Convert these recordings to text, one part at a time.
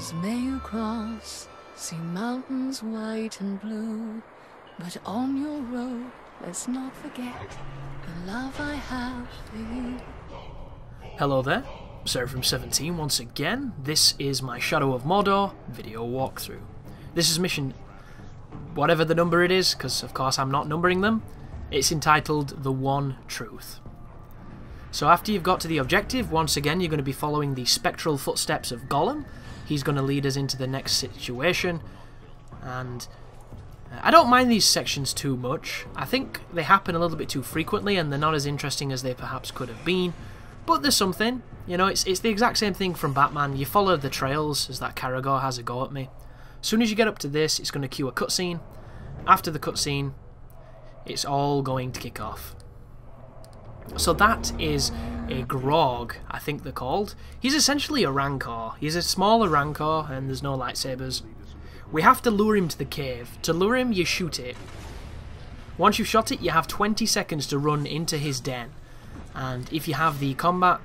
Rivers may you cross, see mountains white and blue, but on your road, let's not forget the love I have for you. Hello there, Seraphim17 once again. This is my Shadow of Mordor video walkthrough. This is mission whatever the number it is, because of course I'm not numbering them. It's entitled The One Truth. So after you've got to the objective, once again you're going to be following the spectral footsteps of Gollum. He's going to lead us into the next situation, and I don't mind these sections too much. I think they happen a little bit too frequently and they're not as interesting as they perhaps could have been, but there's something. You know, it's the exact same thing from Batman. You follow the trails as that Caragor has a go at me. As soon as you get up to this, it's going to cue a cutscene. After the cutscene, it's all going to kick off. So that is a Grog, I think they're called. He's essentially a Rancor. He's a smaller Rancor and there's no lightsabers. We have to lure him to the cave. To lure him, you shoot it. Once you've shot it, you have 20 seconds to run into his den. And if you have the combat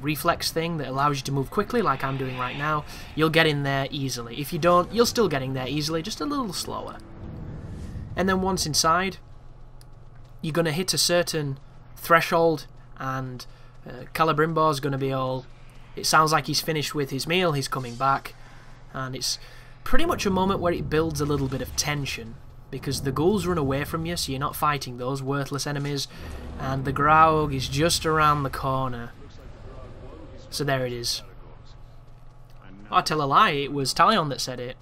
reflex thing that allows you to move quickly, like I'm doing right now, you'll get in there easily. If you don't, you'll still get in there easily, just a little slower. And then once inside, you're going to hit a certain threshold, and Calibrimbor's going to be all... It sounds like he's finished with his meal, he's coming back, and it's pretty much a moment where it builds a little bit of tension, because the ghouls run away from you, so you're not fighting those worthless enemies, and the Graug is just around the corner. So there it is. I tell a lie, it was Talion that said it.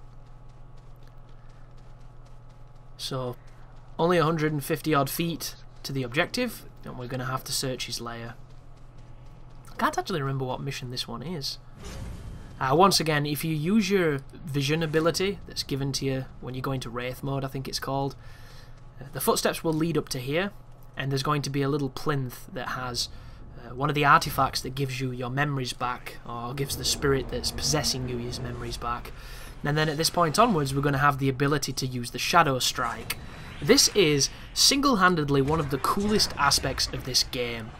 So, only 150 odd feet to the objective, and we're going to have to search his lair. I can't actually remember what mission this one is. Once again, if you use your vision ability that's given to you when you go into Wraith mode, I think it's called, the footsteps will lead up to here, and there's going to be a little plinth that has one of the artifacts that gives you your memories back, or gives the spirit that's possessing you his memories back. And then at this point onwards, we're going to have the ability to use the Shadow Strike. This is single-handedly one of the coolest aspects of this game.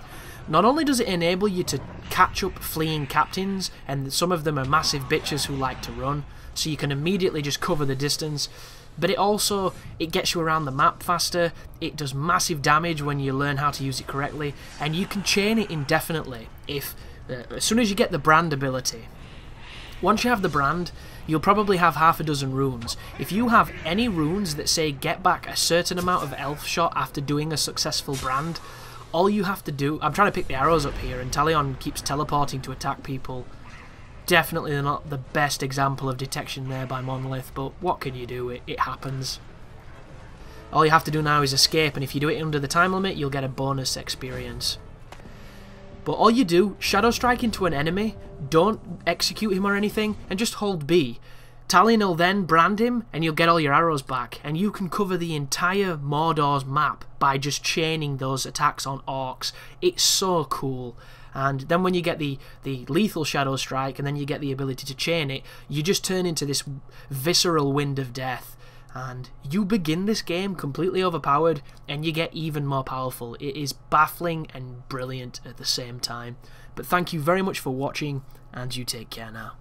Not only does it enable you to catch up fleeing captains, and some of them are massive bitches who like to run, so you can immediately just cover the distance, but it gets you around the map faster, it does massive damage when you learn how to use it correctly, and you can chain it indefinitely as soon as you get the brand ability. Once you have the brand, you'll probably have half a dozen runes. If you have any runes that say get back a certain amount of elf shot after doing a successful brand, all you have to do... I'm trying to pick the arrows up here, and Talion keeps teleporting to attack people. Definitely not the best example of detection there by Monolith, but what can you do? It happens. All you have to do now is escape, and if you do it under the time limit, you'll get a bonus experience. But all you do, Shadow Strike into an enemy, don't execute him or anything, and just hold B. Talion will then brand him, and you'll get all your arrows back, and you can cover the entire Mordor's map by just chaining those attacks on orcs. It's so cool. And then when you get the lethal Shadow Strike, and then you get the ability to chain it, you just turn into this visceral wind of death. And you begin this game completely overpowered, and you get even more powerful. It is baffling and brilliant at the same time. But thank you very much for watching, and you take care now.